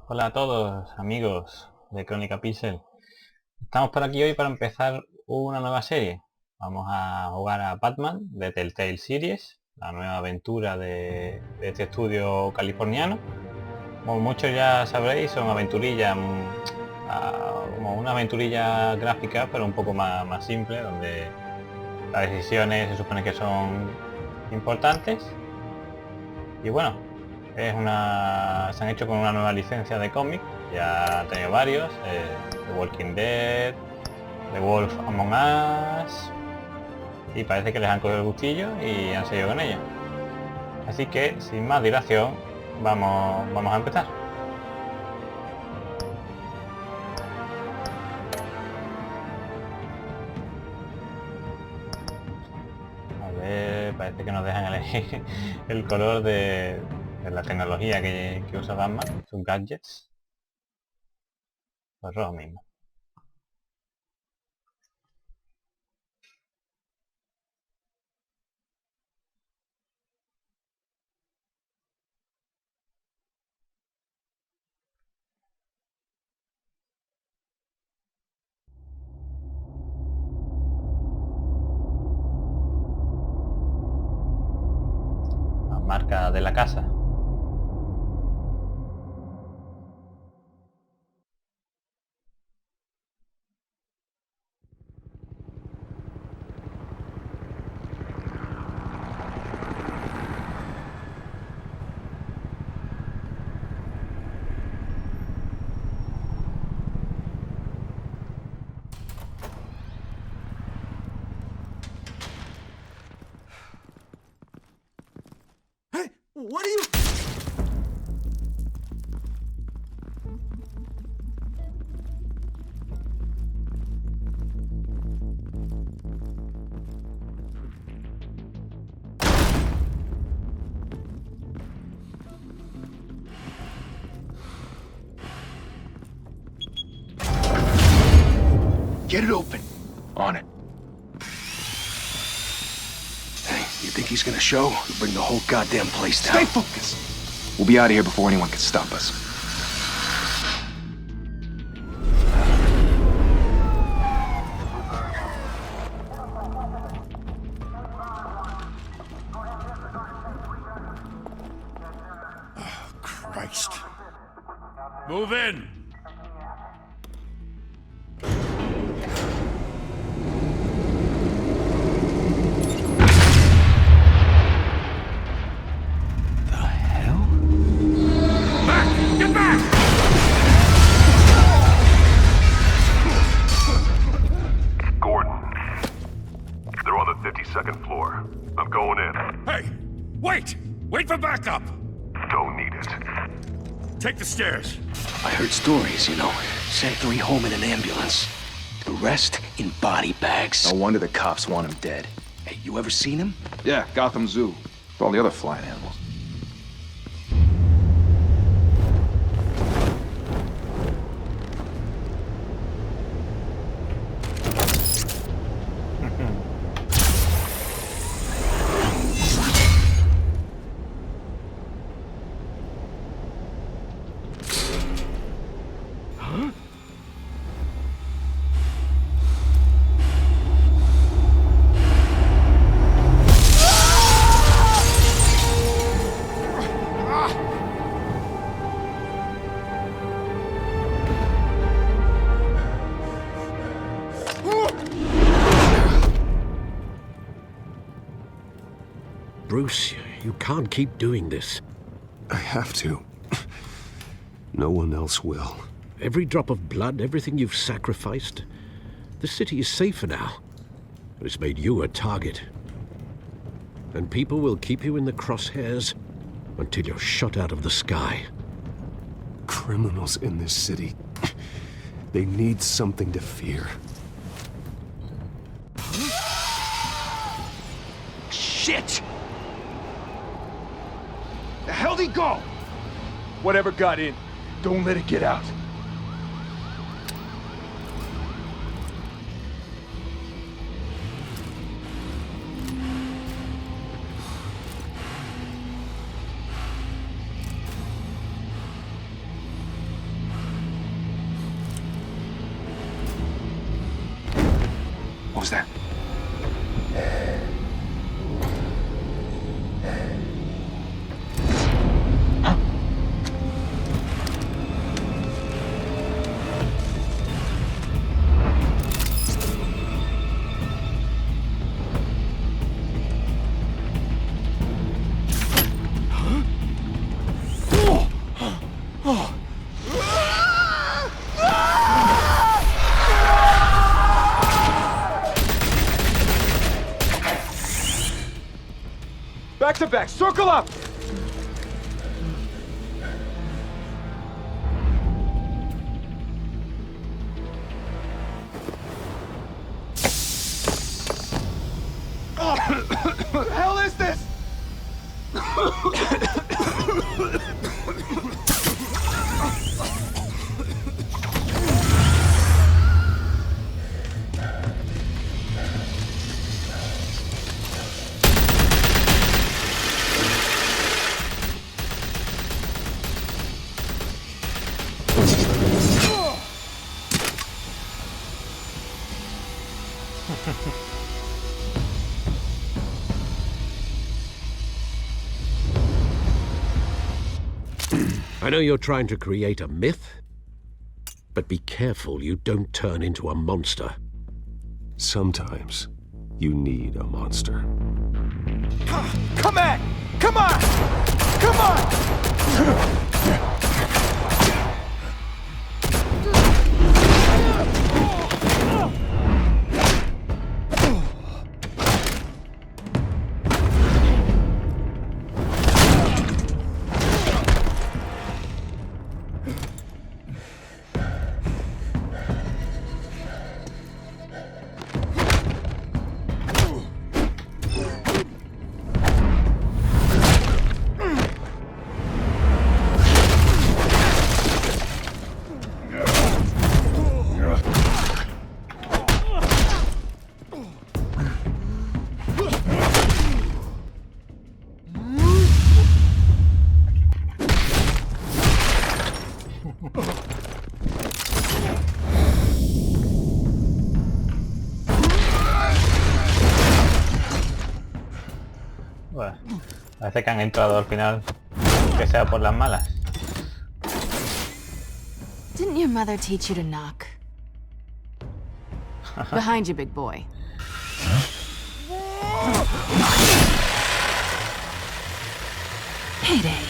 Hola a todos, amigos de Crónica Pixel. Estamos por aquí hoy para empezar una nueva serie. Vamos a jugar a Batman de Telltale Series, la nueva aventura de este estudio californiano. Como muchos ya sabréis, son aventurillas, como una aventurilla gráfica, pero un poco más simple, donde las decisiones se supone que son importantes. Y bueno, se han hecho con una nueva licencia de cómic, ya han tenido varios, The Walking Dead, The Wolf Among Us, y parece que les han cogido el gustillo y han seguido con ella. Así que, sin más dilación, vamos a empezar. A ver, parece que nos dejan elegir el color de la tecnología que usa Batman, sus gadgets. Pues rojo mismo. La marca de la casa. What are you... Get it open. On it. Hey, you think he's gonna show? We'll bring the whole goddamn place down. Stay focused! We'll be out of here before anyone can stop us. Oh, Christ. Move in! The hell? Back! Get back! Gordon. They're on the 52nd floor. I'm going in. Hey! Wait! Wait for backup! Don't need it. Take the stairs. I heard stories, you know. Sent 3 home in an ambulance. The rest in body bags. No wonder the cops want him dead. Hey, you ever seen him? Yeah, Gotham Zoo. With all the other flying animals. Bruce, you can't keep doing this. I have to. No one else will. Every drop of blood, everything you've sacrificed. The city is safer now. But it's made you a target. And people will keep you in the crosshairs until you're shot out of the sky. Criminals in this city. They need something to fear. Shit! The hell'd he go? Whatever got in, don't let it get out. was that? Back to back, circle up! What the hell is this? I know you're trying to create a myth, but be careful you don't turn into a monster. Sometimes you need a monster. Come on! Come on! Come on! Bueno, parece que han entrado al final, que sea por las malas. Didn't your mother teach you to knock? Behind you, big boy. Payday.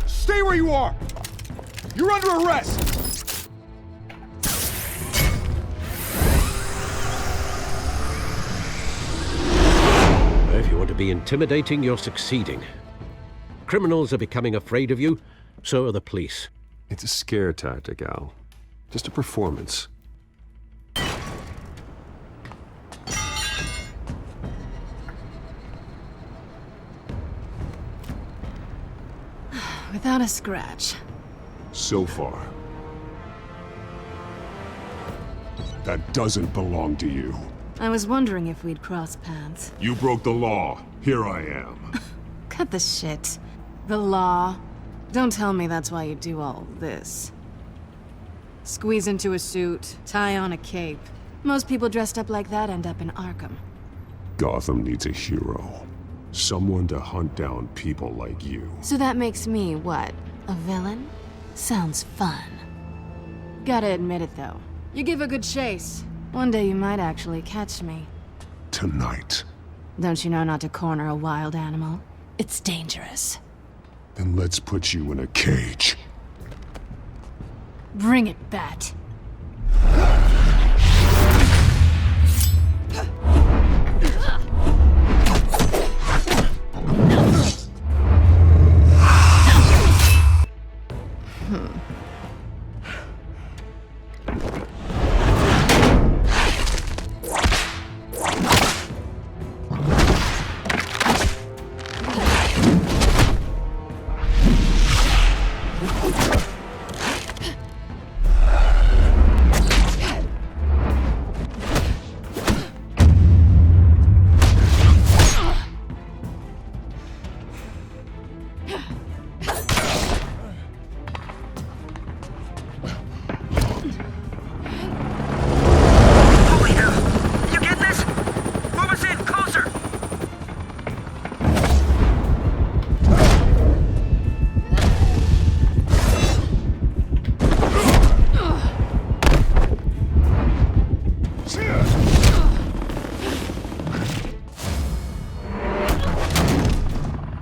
Stay where you are! You're under arrest! If you want to be intimidating, you're succeeding. Criminals are becoming afraid of you, so are the police. It's a scare tactic, Al. Just a performance. Without a scratch. So far. That doesn't belong to you. I was wondering if we'd cross paths. You broke the law. Here I am. Cut the shit. The law. Don't tell me that's why you do all this. Squeeze into a suit, tie on a cape. Most people dressed up like that end up in Arkham. Gotham needs a hero. Someone to hunt down people like you. So that makes me, what, a villain? Sounds fun. Gotta admit it, though. You give a good chase. One day you might actually catch me. Tonight. Don't you know not to corner a wild animal? It's dangerous. Then let's put you in a cage. Bring it, Bat.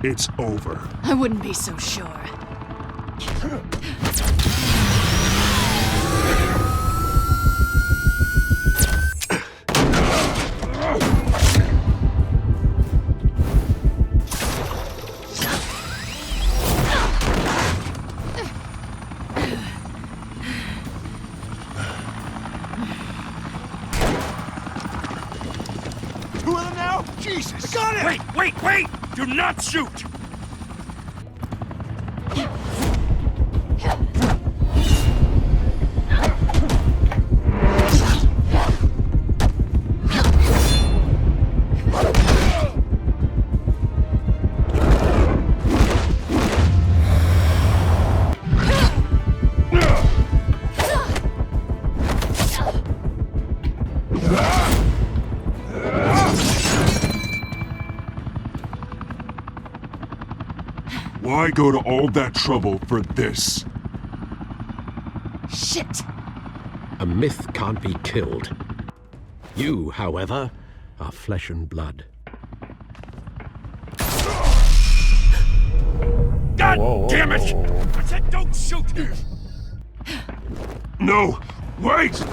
it's over. I wouldn't be so sure. Who are them now? Jesus! Got it! Wait! Do not shoot! Why go to all that trouble for this? Shit! A myth can't be killed. You, however, are flesh and blood. God damn it! I said don't shoot! No! Wait!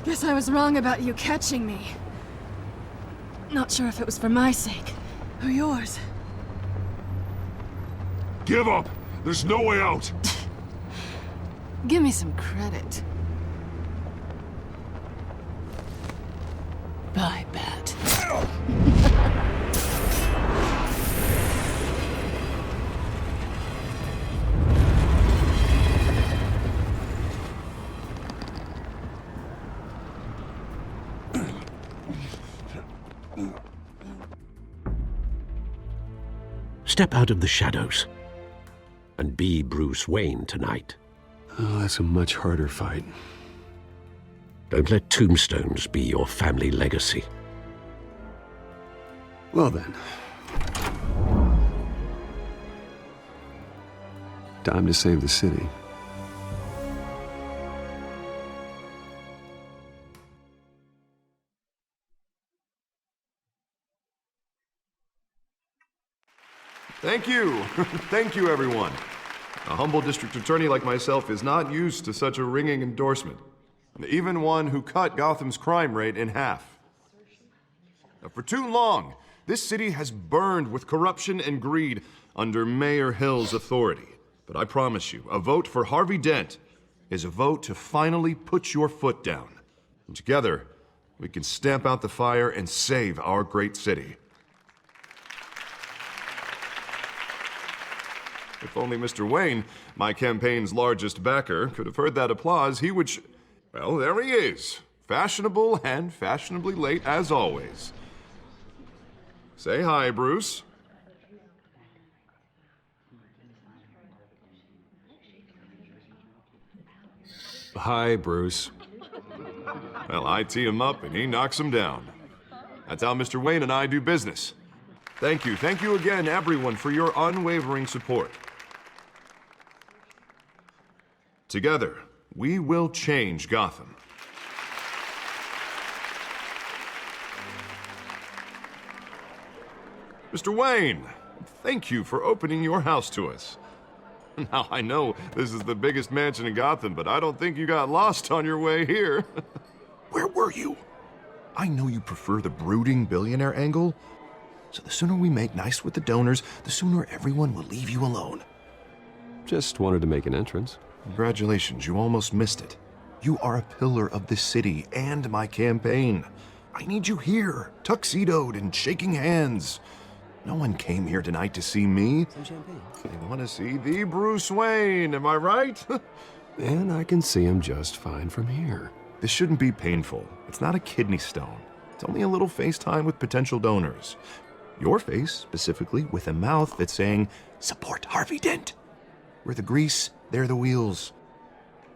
Guess I was wrong about you catching me. Not sure if it was for my sake or yours. Give up! There's no way out! Give me some credit. Bye, Bat. Step out of the shadows and be Bruce Wayne tonight. Oh, that's a much harder fight. Don't let tombstones be your family legacy. Well then. Time to save the city. Thank you. Thank you, everyone. A humble district attorney like myself is not used to such a ringing endorsement. Even one who cut Gotham's crime rate in half. For too long, this city has burned with corruption and greed under Mayor Hill's authority. But I promise you, a vote for Harvey Dent is a vote to finally put your foot down. And together, we can stamp out the fire and save our great city. If only Mr. Wayne, my campaign's largest backer, could have heard that applause, he would well, there he is. Fashionable and fashionably late as always. Say hi, Bruce. Hi, Bruce. Well, I tee him up and he knocks him down. That's how Mr. Wayne and I do business. Thank you again, everyone, for your unwavering support. Together, we will change Gotham. Mr. Wayne, thank you for opening your house to us. Now, I know this is the biggest mansion in Gotham, but I don't think you got lost on your way here. Where were you? I know you prefer the brooding billionaire angle, so the sooner we make nice with the donors, the sooner everyone will leave you alone. Just wanted to make an entrance. Congratulations, you almost missed it. You are a pillar of this city and my campaign. I need you here, tuxedoed and shaking hands. No one came here tonight to see me. Some champagne. They want to see the Bruce Wayne, am I right? And I can see him just fine from here. This shouldn't be painful. It's not a kidney stone. It's only a little FaceTime with potential donors. Your face, specifically, with a mouth that's saying, support Harvey Dent. We're the grease, they're the wheels.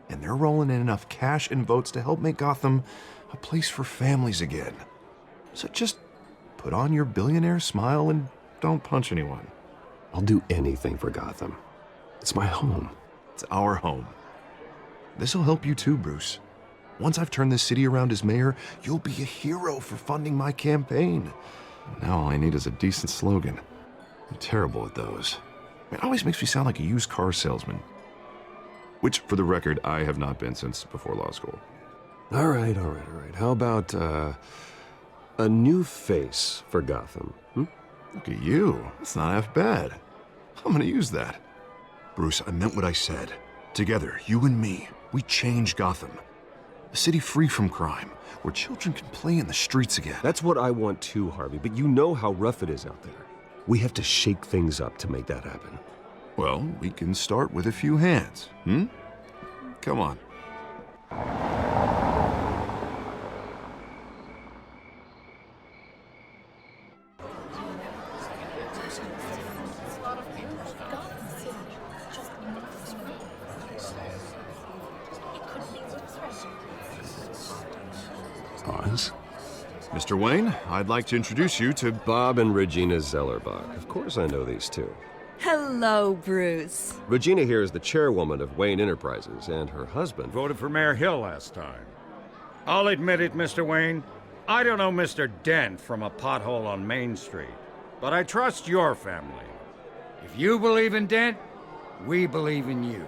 And they're rolling in enough cash and votes to help make Gotham a place for families again. So just put on your billionaire smile and don't punch anyone. I'll do anything for Gotham. It's my home. It's our home. This'll help you too, Bruce. Once I've turned this city around as mayor, you'll be a hero for funding my campaign. Now all I need is a decent slogan. I'm terrible at those. It always makes me sound like a used car salesman. Which, for the record, I have not been since before law school. All right. How about, a new face for Gotham, Look at you. That's not half bad. I'm gonna use that. Bruce, I meant what I said. Together, you and me, we change Gotham. A city free from crime, where children can play in the streets again. That's what I want too, Harvey, but you know how rough it is out there. We have to shake things up to make that happen. Well, we can start with a few hands, Come on. Pause. Mr. Wayne, I'd like to introduce you to Bob and Regina Zellerbach. Of course I know these two. Hello, Bruce. Regina here is the chairwoman of Wayne Enterprises, and her husband Voted for Mayor Hill last time. I'll admit it, Mr. Wayne. I don't know Mr. Dent from a pothole on Main Street, but I trust your family. If you believe in Dent, we believe in you.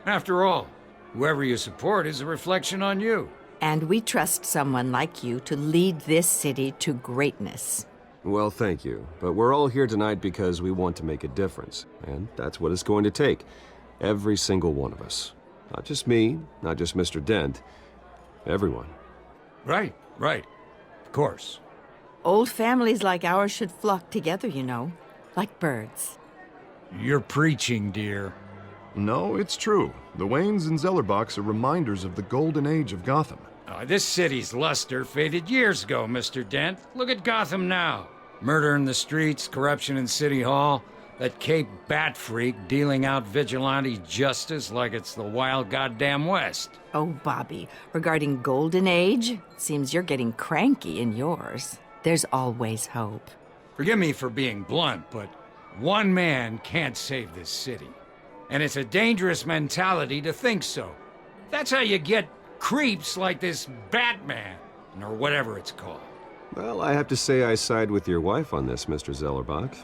After all, whoever you support is a reflection on you. And we trust someone like you to lead this city to greatness. Well, thank you. But we're all here tonight because we want to make a difference. And that's what it's going to take. Every single one of us. Not just me, not just Mr. Dent. Everyone. Right. Of course. Old families like ours should flock together, you know. Like birds. You're preaching, dear. No, it's true. The Waynes and Zellerbachs are reminders of the golden age of Gotham. This city's luster faded years ago, Mr. Dent. Look at Gotham now. Murder in the streets, corruption in City Hall, that Cape Bat freak dealing out vigilante justice like it's the wild goddamn West. Oh, Bobby, regarding Golden Age, seems you're getting cranky in yours. There's always hope. Forgive me for being blunt, but one man can't save this city. And it's a dangerous mentality to think so. That's how you get creeps like this Batman, or whatever it's called. Well, I have to say I side with your wife on this, Mr. Zellerbach.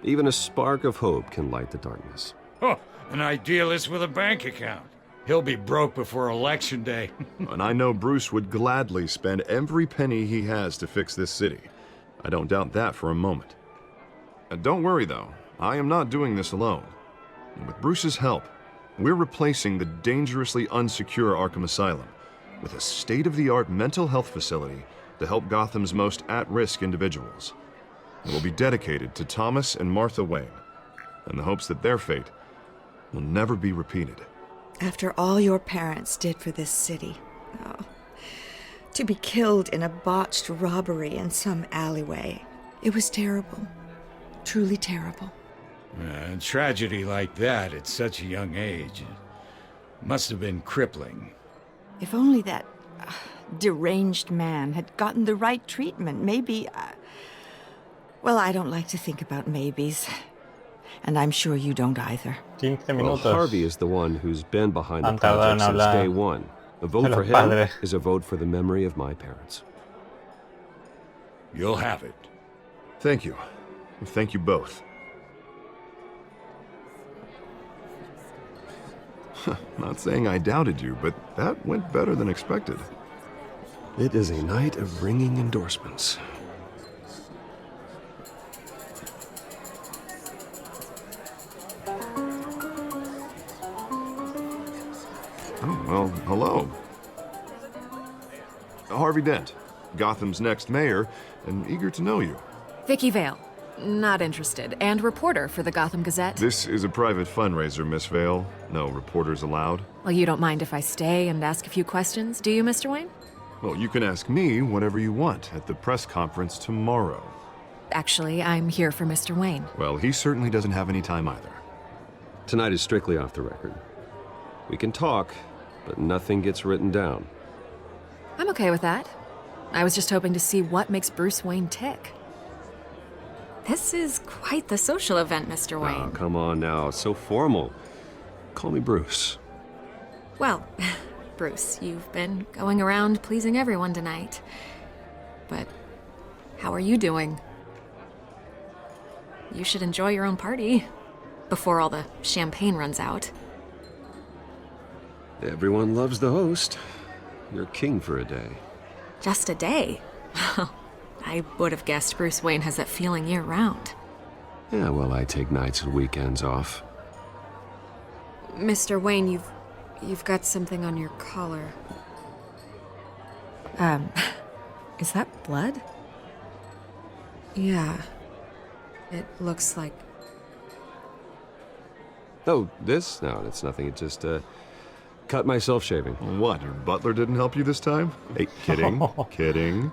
Even a spark of hope can light the darkness. Oh, an idealist with a bank account. He'll be broke before Election Day. And I know Bruce would gladly spend every penny he has to fix this city. I don't doubt that for a moment. Don't worry, though. I am not doing this alone. And with Bruce's help, we're replacing the dangerously unsecure Arkham Asylum with a state-of-the-art mental health facility to help Gotham's most at-risk individuals. It will be dedicated to Thomas and Martha Wayne, in the hopes that their fate will never be repeated. After all your parents did for this city, to be killed in a botched robbery in some alleyway, it was terrible. Truly terrible. A tragedy like that at such a young age must have been crippling. If only that deranged man had gotten the right treatment, maybe... Well, I don't like to think about maybes. And I'm sure you don't either. 15 Well, minutos. Harvey is the one who's been behind the Han tardado en project since hablar day one. A vote de for los him padres. is a vote for the memory of my parents. You'll have it. Thank you. Thank you both. Not saying I doubted you, but that went better than expected. It is a night of ringing endorsements. Well, hello. Harvey Dent, Gotham's next mayor, and eager to know you. Vicky Vale. Not interested. And reporter for the Gotham Gazette. This is a private fundraiser, Miss Vale. No reporters allowed. Well, you don't mind if I stay and ask a few questions, do you, Mr. Wayne? Well, you can ask me whatever you want at the press conference tomorrow. Actually, I'm here for Mr. Wayne. Well, he certainly doesn't have any time either. Tonight is strictly off the record. We can talk, but nothing gets written down. I'm okay with that. I was just hoping to see what makes Bruce Wayne tick. This is quite the social event, Mr. Wayne. Oh, come on now. It's so formal. Call me Bruce. Well, Bruce, you've been going around pleasing everyone tonight. But how are you doing? You should enjoy your own party before all the champagne runs out. Everyone loves the host. You're king for a day. Just a day? I would have guessed Bruce Wayne has that feeling year-round. Yeah, well, I take nights and weekends off. Mr. Wayne, you've got something on your collar. Is that blood? Yeah. It looks like... Oh, this? No, it's nothing. It just, cut myself shaving. What, your butler didn't help you this time? Hey, kidding, kidding.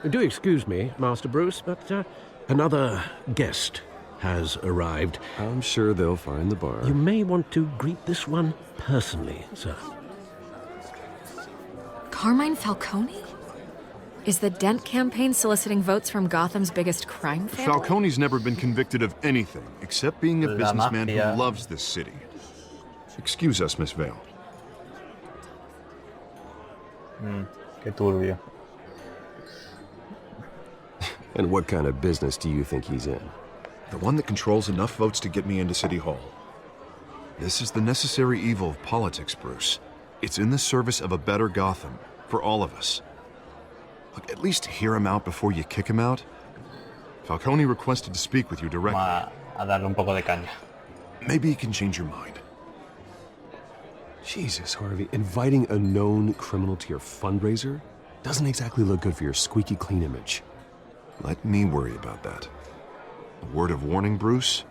Do excuse me, Master Bruce, but another guest has arrived. I'm sure they'll find the bar. You may want to greet this one personally, sir. Carmine Falcone? Is the Dent campaign soliciting votes from Gotham's biggest crime family? Falcone's never been convicted of anything, except being a businessman who loves this city. Excuse us, Miss Vale. Qué turbio. And what kind of business do you think he's in? The one that controls enough votes to get me into City Hall. This is the necessary evil of politics, Bruce. It's in the service of a better Gotham, for all of us. Look, at least hear him out before you kick him out. Falcone requested to speak with you directly. A darle un poco de caña. Maybe he can change your mind. Jesus, Harvey, inviting a known criminal to your fundraiser doesn't exactly look good for your squeaky clean image. Let me worry about that. A word of warning, Bruce.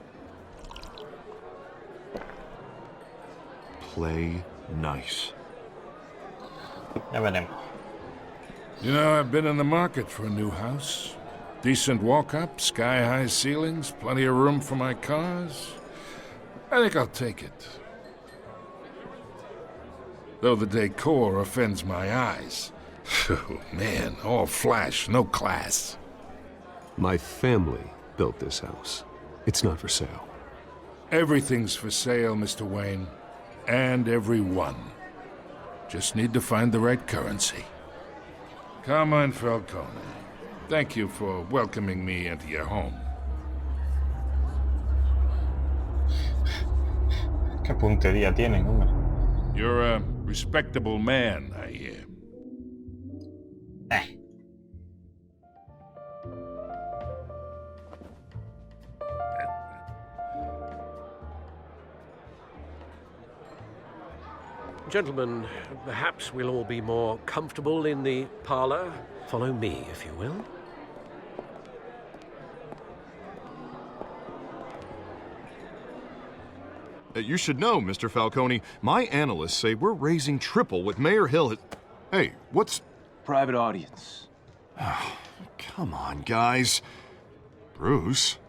Play nice. Ya veremos. You know, I've been in the market for a new house. Decent walk-up, sky-high ceilings, plenty of room for my cars. I think I'll take it. Though the decor offends my eyes. Oh, man, all flash, no class. My family built this house. It's not for sale. Everything's for sale, Mr. Wayne. And everyone. Just need to find the right currency. Carmine Falcone, thank you for welcoming me into your home. Qué puntería tienen, hombre. You're a respectable man, I hear. Gentlemen, perhaps we'll all be more comfortable in the parlor. Follow me, if you will. You should know, Mr. Falcone, my analysts say we're raising triple what Mayor Hill had... Hey, what's... Private audience. Come on, guys. Bruce?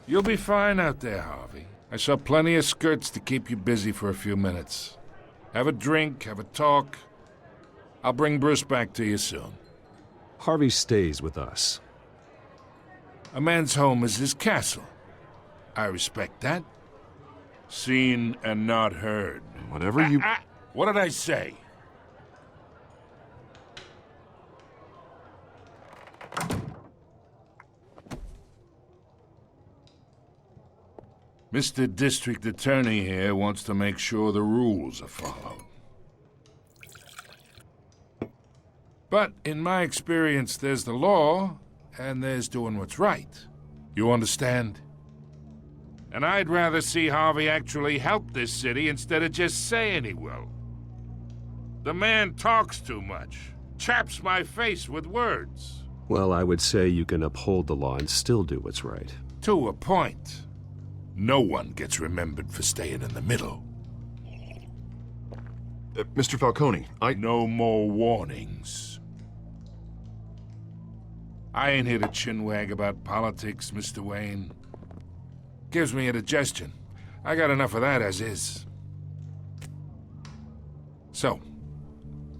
You'll be fine out there, Harvey. I saw plenty of skirts to keep you busy for a few minutes. Have a drink, have a talk. I'll bring Bruce back to you soon. Harvey stays with us. A man's home is his castle. I respect that. Seen and not heard. Whatever you... What did I say? Mr. District Attorney here wants to make sure the rules are followed. But in my experience, there's the law, and there's doing what's right. You understand? And I'd rather see Harvey actually help this city instead of just saying he will. The man talks too much, chaps my face with words. Well, I would say you can uphold the law and still do what's right. To a point. No one gets remembered for staying in the middle. Mr. Falcone, No more warnings. I ain't here to chinwag about politics, Mr. Wayne. Gives me indigestion. I got enough of that as is. So,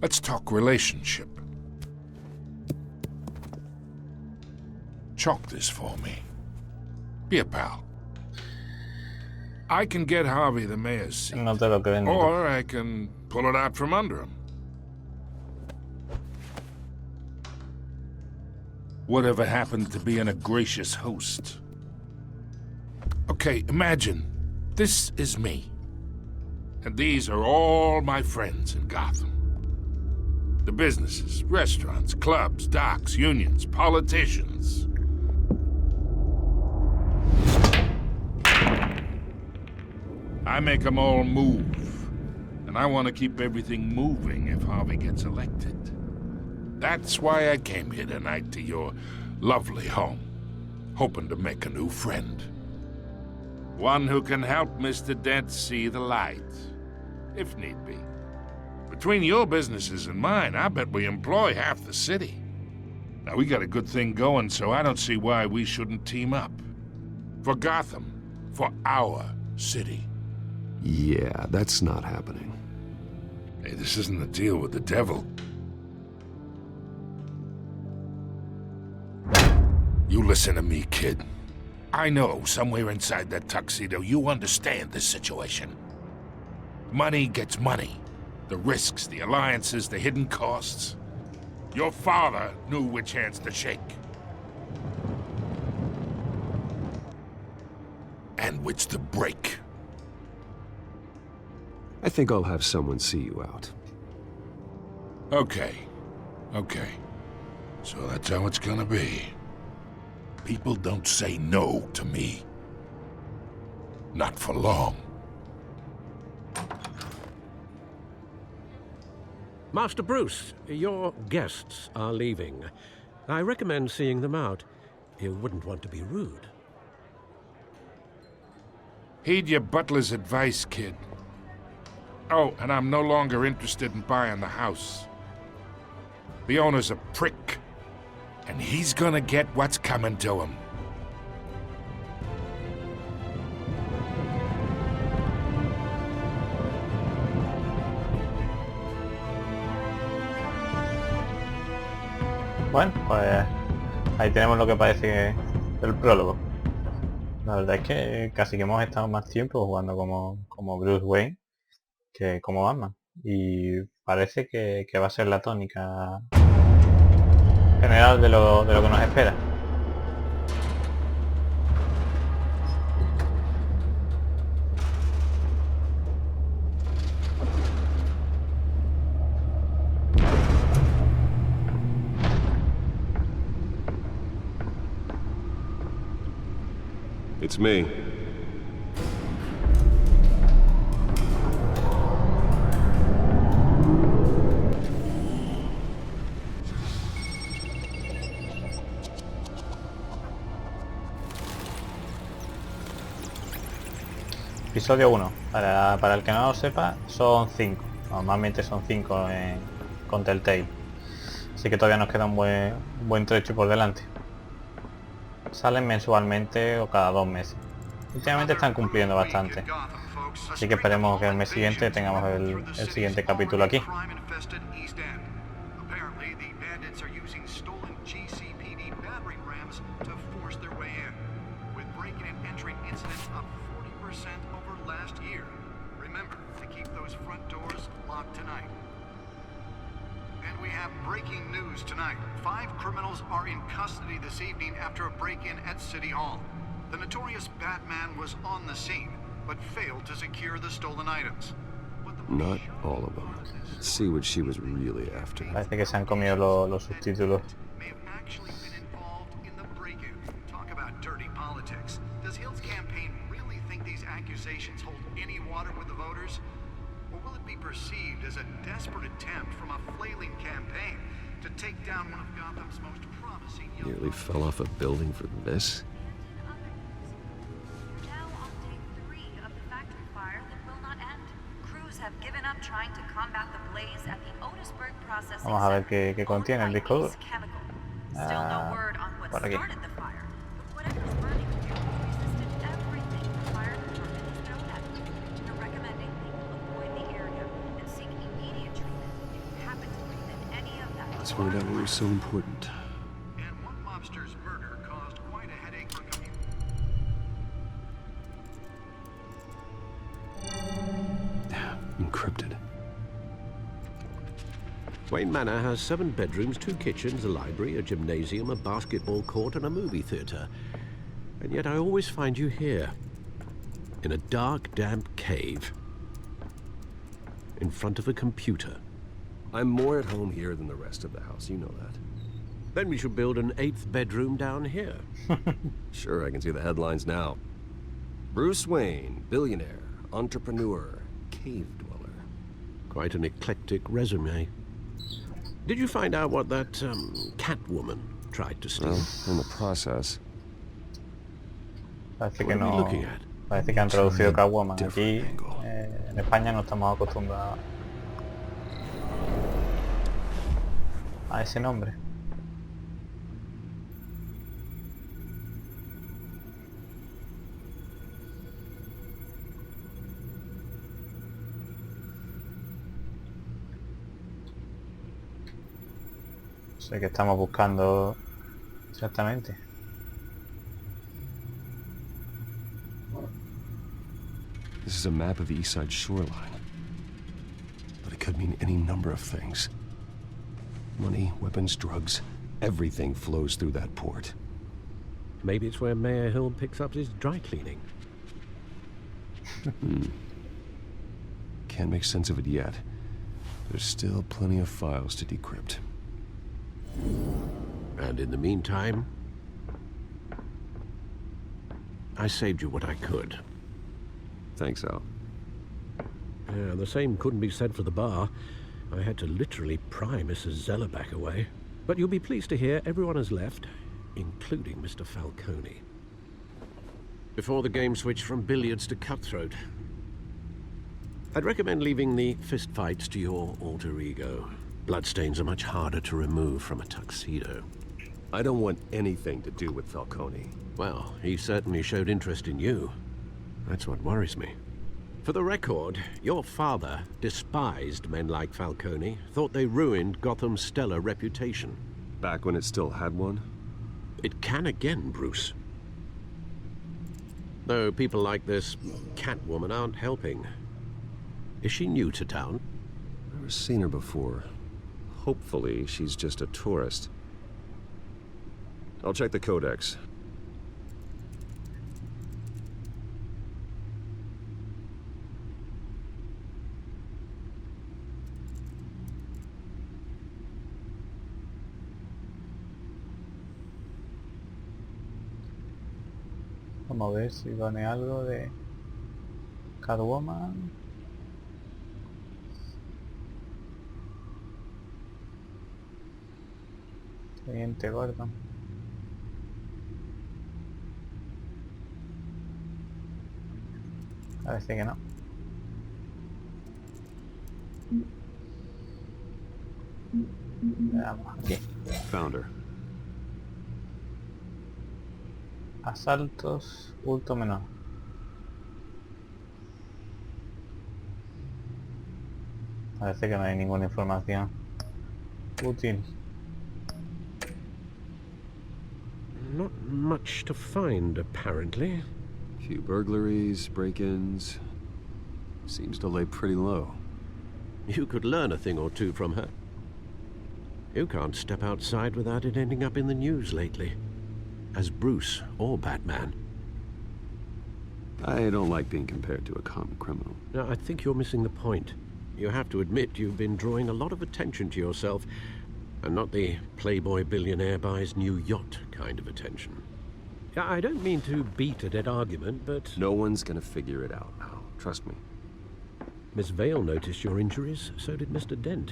let's talk relationship. Chalk this for me. Be a pal. I can get Harvey the mayor's seat. No te lo creen. Or I can pull it out from under him. Whatever happened to being a gracious host? Okay, imagine this is me. And these are all my friends in Gotham. The businesses, restaurants, clubs, docks, unions, politicians. I make them all move. And I want to keep everything moving if Harvey gets elected. That's why I came here tonight to your lovely home, hoping to make a new friend. One who can help Mr. Dent see the light, if need be. Between your businesses and mine, I bet we employ half the city. Now, we got a good thing going, so I don't see why we shouldn't team up. For Gotham, for our city. Yeah, that's not happening. Hey, this isn't a deal with the devil. You listen to me, kid. I know somewhere inside that tuxedo you understand this situation. Money gets money. The risks, the alliances, the hidden costs. Your father knew which hands to shake. And which to break. I think I'll have someone see you out. Okay. So that's how it's gonna be. People don't say no to me. Not for long. Master Bruce, your guests are leaving. I recommend seeing them out. You wouldn't want to be rude. Heed your butler's advice, kid. Oh, and I'm no longer interested in buying the house. The owner's a prick, and he's gonna get what's coming to him. Bueno, pues ahí tenemos lo que parece del prólogo. La verdad es que casi que hemos estado más tiempo jugando como Bruce Wayne que como Batman. Y parece que va a ser la tónica general de lo que nos espera. It's me. Episodio 1. Para el que no lo sepa, son 5. Normalmente son 5 con Telltale. Así que todavía nos queda un buen trecho por delante. Salen mensualmente o cada 2 meses. Últimamente están cumpliendo bastante. Así que esperemos que el mes siguiente tengamos el siguiente capítulo aquí. Breaking news tonight. 5 criminals are in custody this evening after a break-in at City Hall. The notorious Batman was on the scene, but failed to secure the stolen items. Not all of them. Let's see what she was really after. Parece que se han comido los subtítulos. May have actually been involved in the break-in. Talk about dirty politics. Does Hill's campaign really think think these accusations hold any water with the voters? Or will it be perceived as a desperate attempt from a flailing campaign to take down one of Gotham's most promising young... Nearly fell off a building for this? Now on day 3 of the factory fire that will not end. Crews have given up trying to combat the blaze at the Otisburg processing Vamos a ver qué contiene el disco duro. Still no word on what por aquí. started the fire, but whatever's burning here resisted everything the fire department has thrown at it. They're recommending people avoid the area and seek immediate treatment if you happen to breathe in any of that. Let's find out what was so important. And one mobster's murder caused quite a headache for Encrypted. Wayne Manor has 7 bedrooms, 2 kitchens, a library, a gymnasium, a basketball court, and a movie theatre. And yet I always find you here, in a dark, damp cave, in front of a computer. I'm more at home here than the rest of the house, you know that. Then we should build an 8th bedroom down here. Sure, I can see the headlines now. Bruce Wayne, billionaire, entrepreneur, cave dweller. Quite an eclectic resume. Did you find out what that Catwoman tried to steal? Well, in the process. Parece What que are we no. looking at? Parece que han traducido Catwoman. Aquí en España no estamos acostumbrados a ese nombre. No sé qué estamos buscando exactamente. This is a map of the East Side shoreline. But it could mean any number of things. Money, weapons, drugs, everything flows through that port. Maybe it's where Mayor Hill picks up his dry cleaning. Can't make sense of it yet. There's still plenty of files to decrypt. And in the meantime, I saved you what I could. Thanks, Al. Yeah, the same couldn't be said for the bar. I had to literally pry Mrs. Zeller back away. But you'll be pleased to hear everyone has left, including Mr. Falcone. Before the game switched from billiards to cutthroat. I'd recommend leaving the fistfights to your alter ego. Bloodstains are much harder to remove from a tuxedo. I don't want anything to do with Falcone. Well, he certainly showed interest in you. That's what worries me. For the record, your father despised men like Falcone, thought they ruined Gotham's stellar reputation. Back when it still had one? It can again, Bruce. Though people like this Catwoman aren't helping. Is she new to town? Never seen her before. Hopefully, she's just a tourist. I'll check the codex. Vamos a ver si pone algo de Catwoman. Teniente Gordon. Parece que no. Veamos aquí. Found her. Asaltos, hurto menor. Parece que no hay ninguna información útil. Not much to find, apparently. Few burglaries, break-ins. Seems to lay pretty low. You could learn a thing or two from her. You can't step outside without it ending up in the news lately. As Bruce or Batman. I don't like being compared to a common criminal. No, I think you're missing the point. You have to admit you've been drawing a lot of attention to yourself, and not the playboy billionaire buys new yacht kind of attention. I don't mean to beat a dead argument, but... No one's gonna figure it out now. Trust me. Miss Vale noticed your injuries, so did Mr. Dent.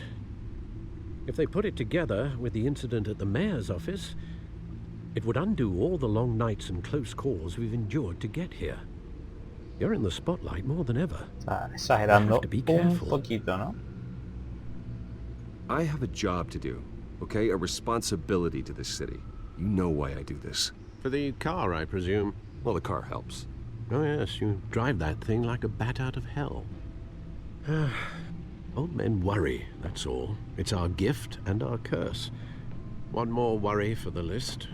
If they put it together with the incident at the mayor's office, it would undo all the long nights and close calls we've endured to get here. You're in the spotlight more than ever. Exagerando to be un careful. poquito, ¿no? I have a job to do, okay? A responsibility to this city. You know why I do this. For the car, I presume. Well, the car helps. Oh yes, you drive that thing like a bat out of hell. Old men worry, that's all. It's our gift and our curse. One more worry for the list.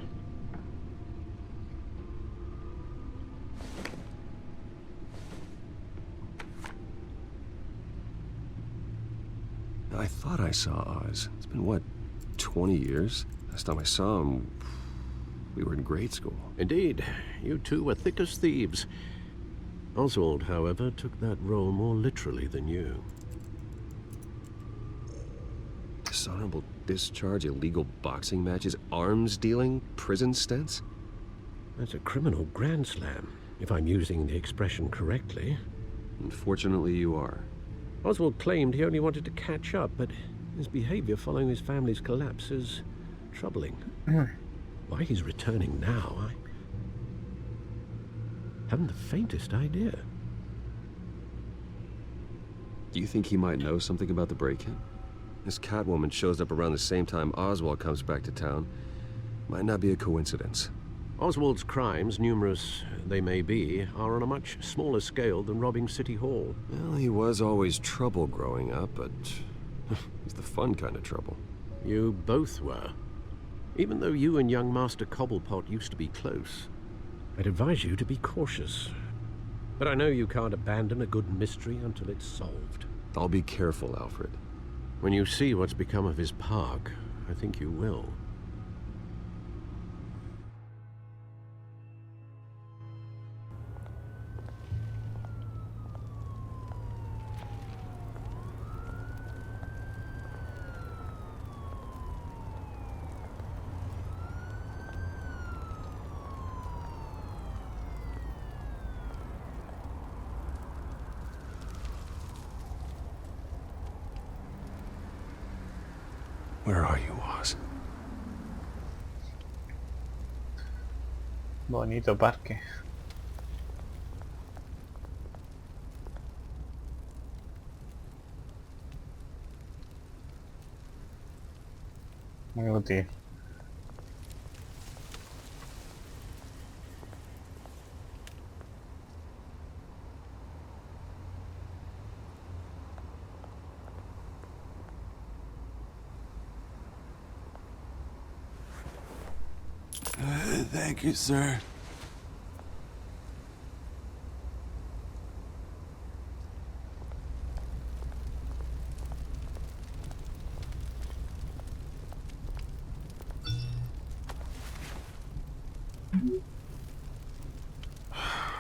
I thought I saw Oz. It's been, what, 20 years? Last time I saw him, we were in grade school. Indeed. You two were thick as thieves. Oswald, however, took that role more literally than you. Dishonorable discharge, illegal boxing matches, arms dealing, prison stints? That's a criminal grand slam, if I'm using the expression correctly. Unfortunately, you are. Oswald claimed he only wanted to catch up, but his behavior following his family's collapse is troubling. Why he's returning now, I haven't the faintest idea. Do you think he might know something about the break-in? This Catwoman shows up around the same time Oswald comes back to town. Might not be a coincidence. Oswald's crimes, numerous they may be, are on a much smaller scale than robbing City Hall. Well, he was always trouble growing up, but he's the fun kind of trouble. You both were. Even though you and young Master Cobblepot used to be close, I'd advise you to be cautious. But I know you can't abandon a good mystery until it's solved. I'll be careful, Alfred. When you see what's become of his park, I think you will. Where are you, Oz? Bonito parque. Muy útil. Thank you, sir.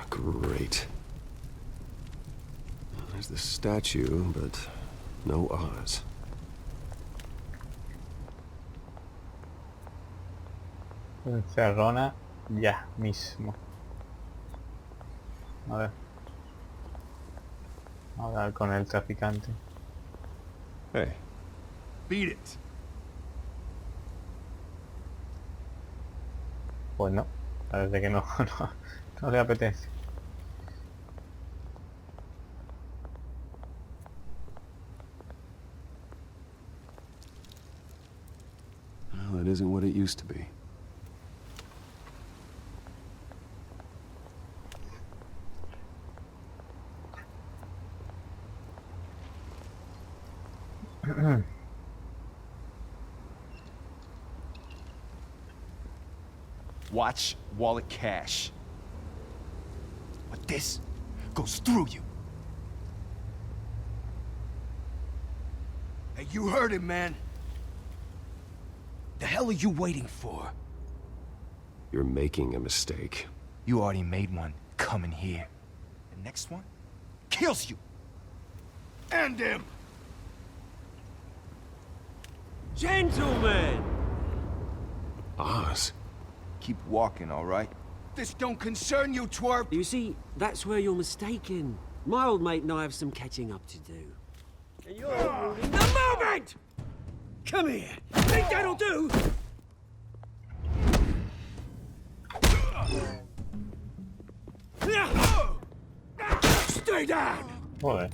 Great. There's the statue, but no Oz. Encerrona ya mismo. A ver. A hablar con el traficante. Hey. Beat it. Pues no. Parece que no, no le apetece. Well, it isn't what it used to be. Watch wallet cash. But this goes through you. Hey, you heard it, man. The hell are you waiting for? You're making a mistake. You already made one coming here. The next one kills you. And him. Gentlemen! Oz. Keep walking, all right? This don't concern you, twerp! You see, that's where you're mistaken. My old mate and I have some catching up to do. And you're ruining the moment! Come here! Think that'll do? Stay down! Joder.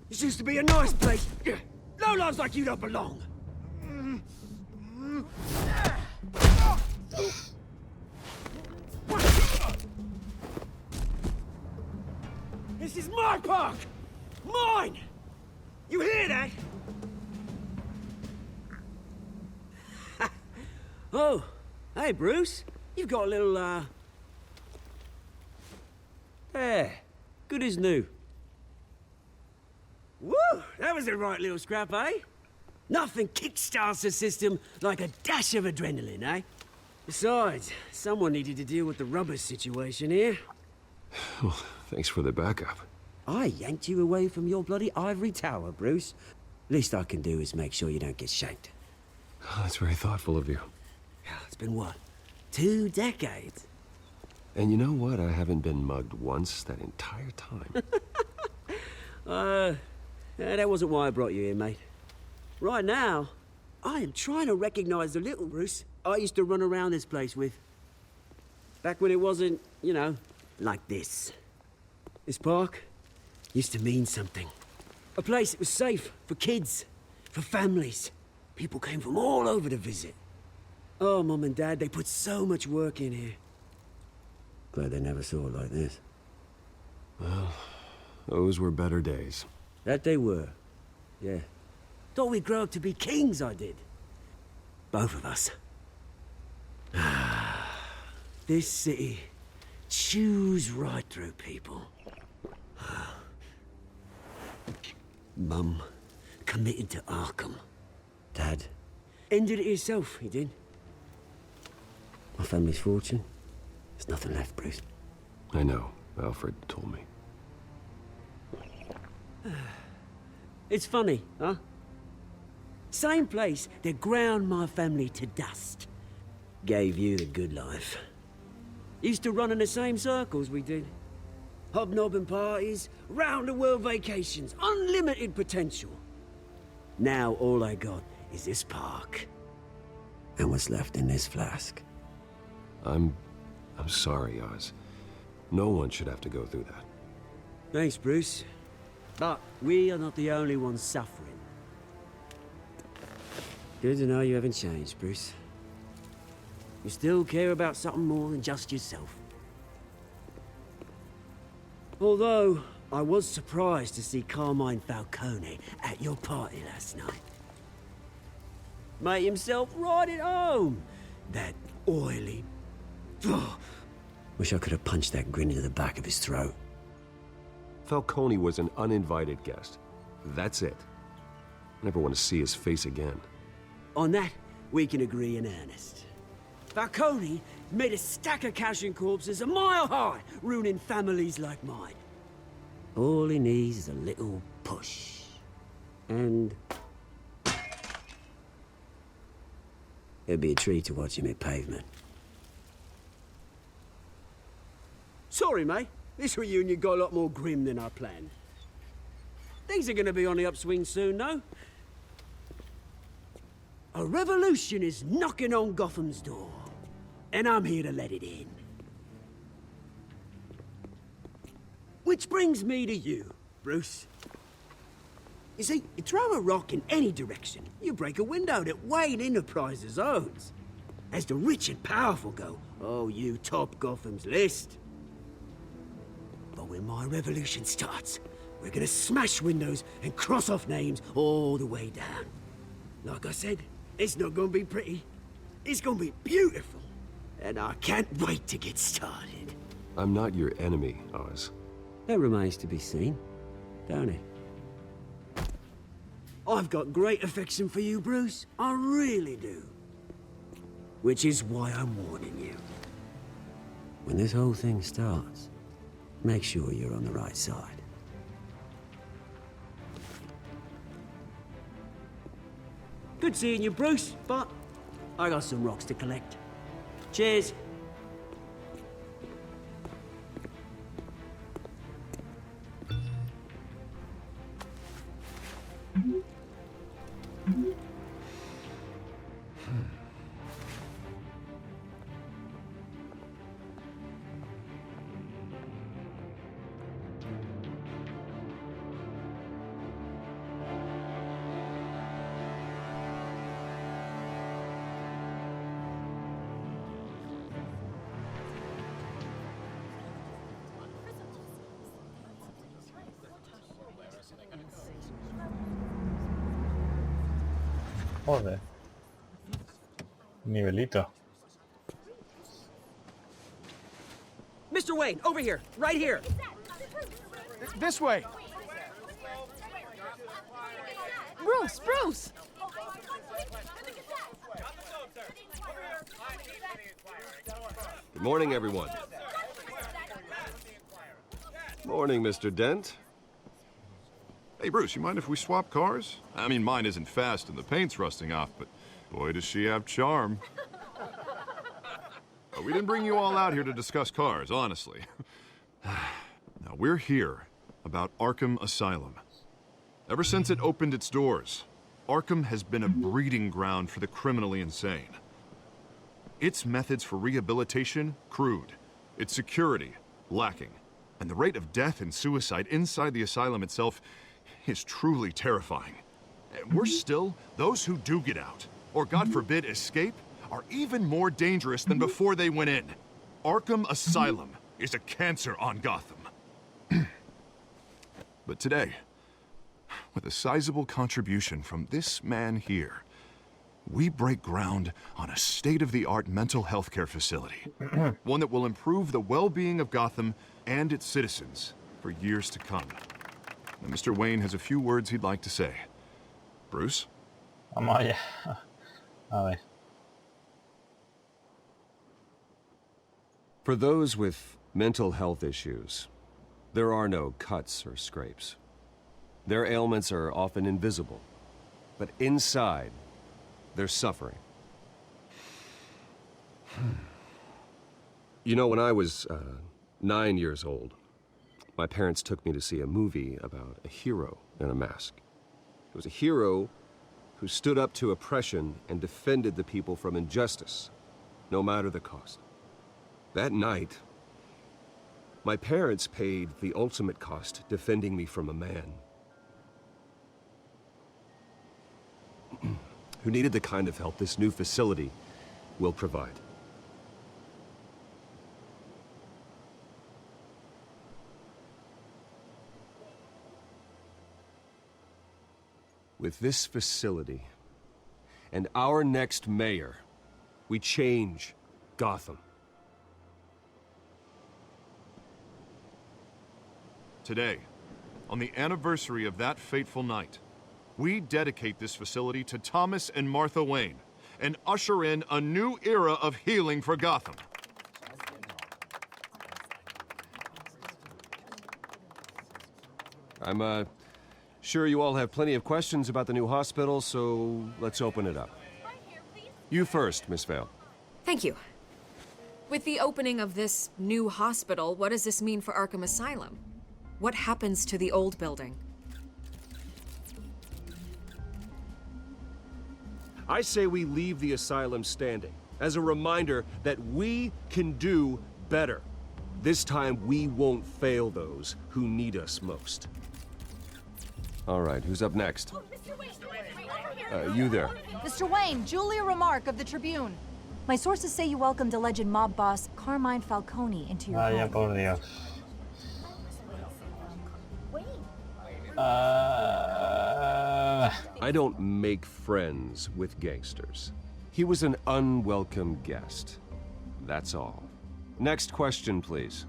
This used to be a nice place. Lowlifes like you don't belong. This is my park! Mine! You hear that? Oh, hey, Bruce. You've got a little, There. Good as new. Woo! That was a right little scrap, eh? Nothing kickstarts the system like a dash of adrenaline, eh? Besides, someone needed to deal with the rubber situation here. Well, thanks for the backup. I yanked you away from your bloody ivory tower, Bruce. Least I can do is make sure you don't get shanked. Oh, that's very thoughtful of you. It's been what? 2 decades? And you know what? I haven't been mugged once that entire time. That wasn't why I brought you here, mate. Right now, I am trying to recognize the little Bruce I used to run around this place with. Back when it wasn't, you know, like this. This park used to mean something. A place that was safe for kids, for families. People came from all over to visit. Oh, Mum and Dad, they put so much work in here. Glad they never saw it like this. Well, those were better days. That they were. Yeah. Thought we'd grow up to be kings, I did. Both of us. This city chews right through people. Mum committed to Arkham. Dad ended it himself, he did. My family's fortune. There's nothing left, Bruce. I know. Alfred told me. It's funny, huh? Same place that ground my family to dust. Gave you the good life. Used to run in the same circles we did. Hobnobbing parties, round-the-world vacations, unlimited potential. Now all I got is this park. And what's left in this flask. I'm sorry, Oz. No one should have to go through that. Thanks, Bruce. But we are not the only ones suffering. Good to know you haven't changed, Bruce. You still care about something more than just yourself. Although, I was surprised to see Carmine Falcone at your party last night. Made himself right at home. That oily... Wish I could have punched that grin into the back of his throat. Falcone was an uninvited guest. That's it. Never want to see his face again. On that, we can agree in earnest. Falcone made a stack of cash and corpses a mile high, ruining families like mine. All he needs is a little push. And... it'd be a treat to watch him hit pavement. Sorry, mate. This reunion got a lot more grim than I planned. Things are gonna be on the upswing soon, though. A revolution is knocking on Gotham's door, and I'm here to let it in. Which brings me to you, Bruce. You see, you throw a rock in any direction, you break a window that Wayne Enterprises owns. As the rich and powerful go, oh, you top Gotham's list. But when my revolution starts, we're gonna smash windows and cross off names all the way down. Like I said, it's not gonna be pretty. It's gonna be beautiful. And I can't wait to get started. I'm not your enemy, Oz. That remains to be seen, don't it? I've got great affection for you, Bruce. I really do. Which is why I'm warning you. When this whole thing starts, make sure you're on the right side. Good seeing you, Bruce, but I got some rocks to collect. Cheers. Joder. Nivelito. Mr. Wayne, over here, right here. This way. Bruce! Good morning, everyone. Morning, Mr. Dent. Hey, Bruce, you mind if we swap cars? I mean, mine isn't fast and the paint's rusting off, but boy, does she have charm. We didn't bring you all out here to discuss cars, honestly. Now, we're here about Arkham Asylum. Ever since it opened its doors, Arkham has been a breeding ground for the criminally insane. Its methods for rehabilitation, crude. Its security, lacking. And the rate of death and suicide inside the asylum itself is truly terrifying. And worse still, those who do get out, or God forbid escape, are even more dangerous than before they went in. Arkham Asylum is a cancer on Gotham. But today, with a sizable contribution from this man here, we break ground on a state-of-the-art mental health care facility. One that will improve the well-being of Gotham and its citizens for years to come. And Mr. Wayne has a few words he'd like to say. Bruce? Vamos allá. A ver. For those with mental health issues, there are no cuts or scrapes. Their ailments are often invisible, but inside, they're suffering. You know, when I was 9 years old, my parents took me to see a movie about a hero in a mask. It was a hero who stood up to oppression and defended the people from injustice, no matter the cost. That night, my parents paid the ultimate cost defending me from a man who needed the kind of help this new facility will provide. With this facility and our next mayor, we change Gotham. Today, on the anniversary of that fateful night, we dedicate this facility to Thomas and Martha Wayne and usher in a new era of healing for Gotham. I'm sure you all have plenty of questions about the new hospital, so let's open it up. You first, Miss Vale. Thank you. With the opening of this new hospital, what does this mean for Arkham Asylum? What happens to the old building? I say we leave the asylum standing as a reminder that we can do better. This time we won't fail those who need us most. All right, who's up next? You there. Mr. Wayne, Julia Remark of the Tribune. My sources say you welcomed alleged mob boss Carmine Falcone into your Vaya home. por Dios. I don't make friends with gangsters. He was an unwelcome guest. That's all. Next question, please.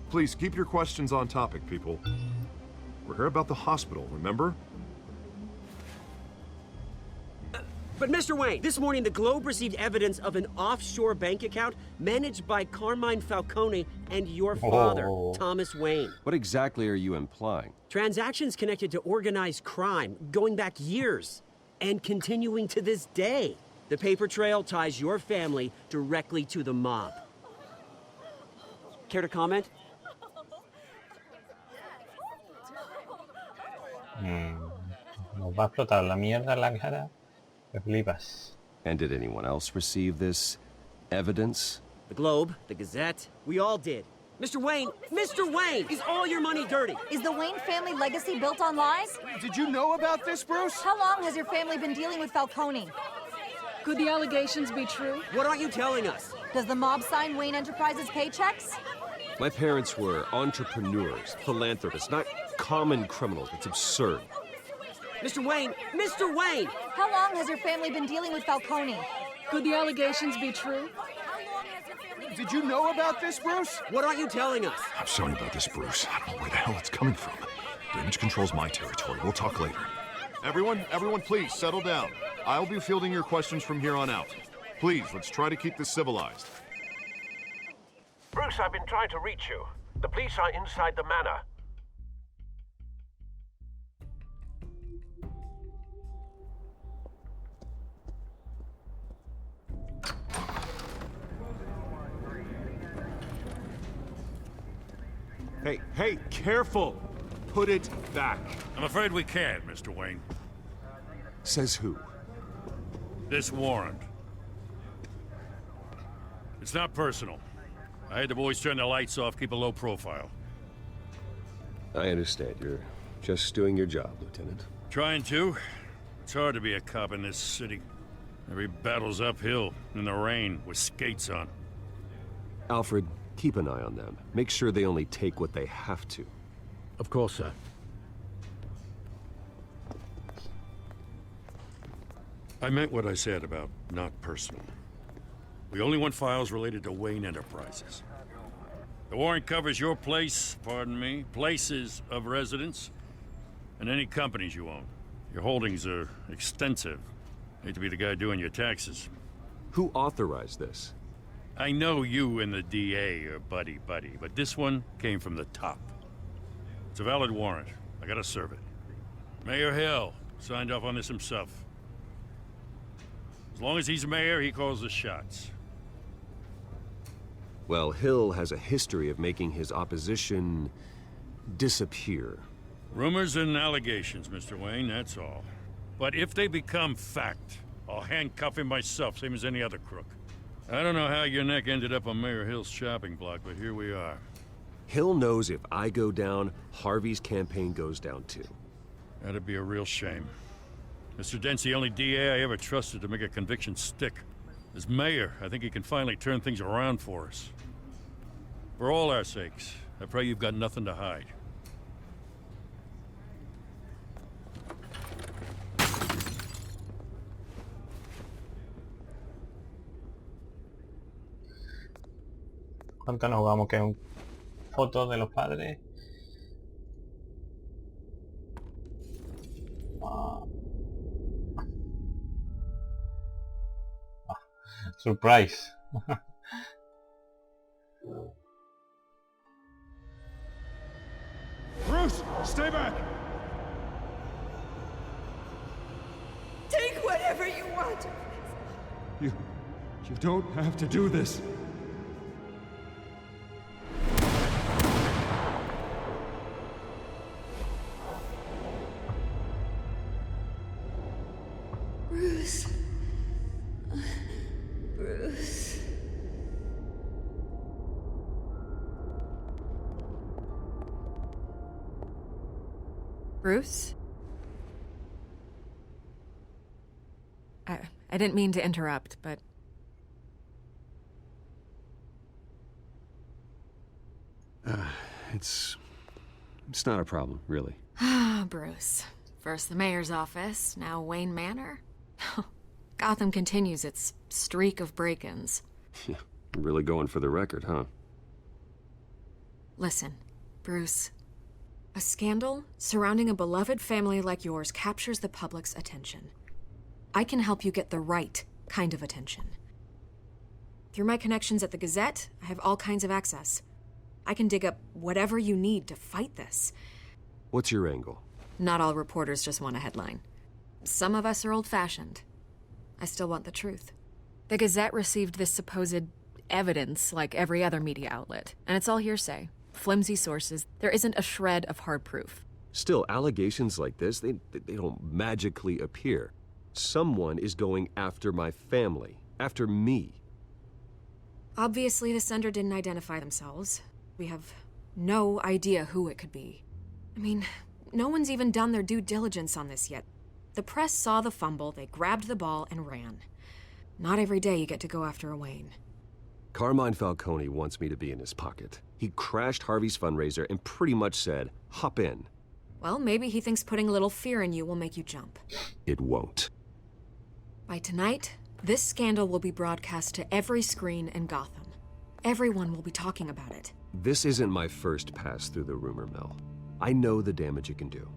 Please keep your questions on topic, people. We're here about the hospital, remember? But Mr. Wayne, this morning the Globe received evidence of an offshore bank account managed by Carmine Falcone and your father, Thomas Wayne. What exactly are you implying? Transactions connected to organized crime, going back years. and continuing to this day. The paper trail ties your family directly to the mob. Care to comment? Nos va a explotar la mierda en la cara. Que flipas. And did anyone else receive this evidence? The Globe, the Gazette, we all did. Mr. Wayne, is all your money dirty? Is the Wayne family legacy built on lies? Did you know about this, Bruce? How long has your family been dealing with Falcone? Could the allegations be true? What aren't you telling us? Does the mob sign Wayne Enterprises paychecks? My parents were entrepreneurs, philanthropists, not common criminals. It's absurd. Mr. Wayne! How long has your family been dealing with Falcone? Could the allegations be true? Did you know about this, Bruce? What aren't you telling us? I'm sorry about this, Bruce. I don't know where the hell it's coming from. Damage control's my territory. We'll talk later. Everyone, please settle down. I'll be fielding your questions from here on out. Please, let's try to keep this civilized. Bruce, I've been trying to reach you. The police are inside the manor. Hey, careful! Put it back. I'm afraid we can't, Mr. Wayne. Says who? This warrant. It's not personal. I had the boys turn the lights off, keep a low profile. I understand. You're just doing your job, Lieutenant. Trying to. It's hard to be a cop in this city. Every battle's uphill, in the rain, with skates on. Alfred, keep an eye on them. Make sure they only take what they have to. Of course, sir. I meant what I said about not personal. We only want files related to Wayne Enterprises. The warrant covers your place, pardon me, places of residence, and any companies you own. Your holdings are extensive. Hate to be the guy doing your taxes. Who authorized this? I know you and the DA are buddy-buddy, but this one came from the top. It's a valid warrant. I gotta serve it. Mayor Hill signed off on this himself. As long as he's mayor, he calls the shots. Well, Hill has a history of making his opposition disappear. Rumors and allegations, Mr. Wayne, that's all. But if they become fact, I'll handcuff him myself, same as any other crook. I don't know how your neck ended up on Mayor Hill's shopping block, but here we are. Hill knows if I go down, Harvey's campaign goes down too. That'd be a real shame. Mr. Dent's the only DA I ever trusted to make a conviction stick. As mayor, I think he can finally turn things around for us. For all our sakes, I pray you've got nothing to hide. ¿Cuánto nos jugamos? Que es un foto de los padres. Surprise. Bruce, stay back! Take whatever you want. You don't have to do this. Bruce. Bruce. Bruce? I didn't mean to interrupt, but... It's not a problem, really. Ah, Bruce. First the mayor's office, now Wayne Manor. Gotham continues its streak of break-ins. Yeah, really going for the record, huh? Listen, Bruce. A scandal surrounding a beloved family like yours captures the public's attention. I can help you get the right kind of attention. Through my connections at the Gazette, I have all kinds of access. I can dig up whatever you need to fight this. What's your angle? Not all reporters just want a headline. some of us are old-fashioned. I still want the truth. The Gazette received this supposed evidence like every other media outlet, and it's all hearsay. Flimsy sources. There isn't a shred of hard proof. Still, allegations like this, they don't magically appear. Someone is going after my family, after me. Obviously, the sender didn't identify themselves. We have no idea who it could be. I mean, no one's even done their due diligence on this yet. The press saw the fumble, they grabbed the ball and ran. Not every day you get to go after a Wayne. Carmine Falcone wants me to be in his pocket. He crashed Harvey's fundraiser and pretty much said, hop in. Well, maybe he thinks putting a little fear in you will make you jump. It won't. By tonight, this scandal will be broadcast to every screen in Gotham. Everyone will be talking about it. This isn't my first pass through the rumor mill. I know the damage it can do.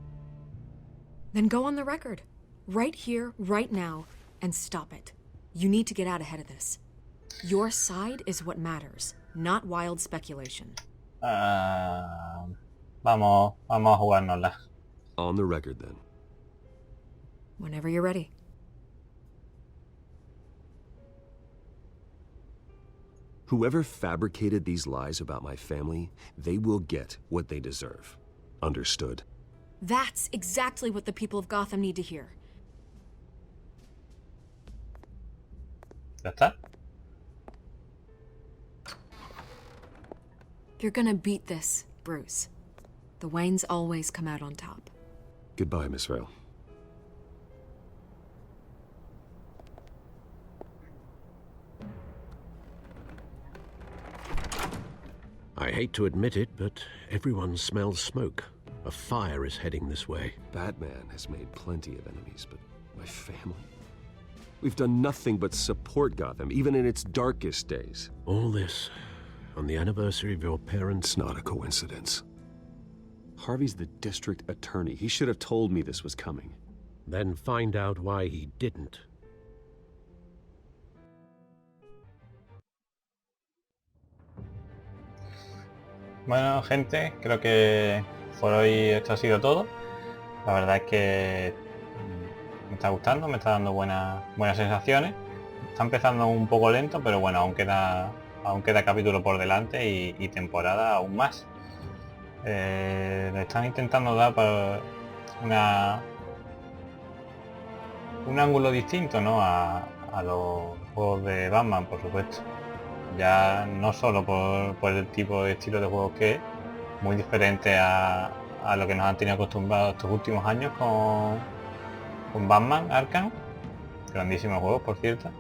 Then go on the record. Right here, right now, and stop it. You need to get out ahead of this. Your side is what matters, not wild speculation. Vamos a jugárnosla. On the record, then. Whenever you're ready. Whoever fabricated these lies about my family, they will get what they deserve. Understood? That's exactly what the people of Gotham need to hear. ¿Ya está? You're gonna beat this, Bruce. The Waynes always come out on top. Goodbye, Miss Vale. I hate to admit it, but everyone smells smoke. A fire is heading this way. Batman has made plenty of enemies, but my family? We've done nothing but support Gotham, even in its darkest days. All this on the anniversary of your parents'... It's not a coincidence. Harvey's the district attorney. He should have told me this was coming. Then find out why he didn't. Bueno, gente, creo que por hoy esto ha sido todo. La verdad es que me está gustando, me está dando buenas sensaciones. Está empezando un poco lento, pero bueno, aún queda capítulo por delante y temporada aún más. Le están intentando dar para un ángulo distinto, ¿no? a los juegos de Batman, por supuesto. Ya no solo por el tipo de estilo de juego que es, muy diferente a lo que nos han tenido acostumbrados estos últimos años con Batman Arkham, grandísimos juegos por cierto,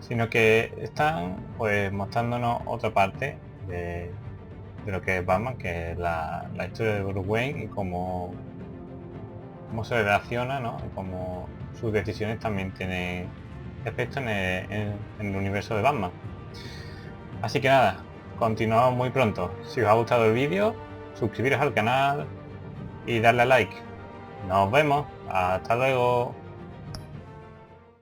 sino que están pues mostrándonos otra parte de lo que es Batman, que es la historia de Bruce Wayne y cómo se relaciona, ¿no? Y cómo sus decisiones también tienen efecto en el universo de Batman. Así que nada, continuamos muy pronto. Si os ha gustado el vídeo, suscribiros al canal y darle a like. Nos vemos, hasta luego.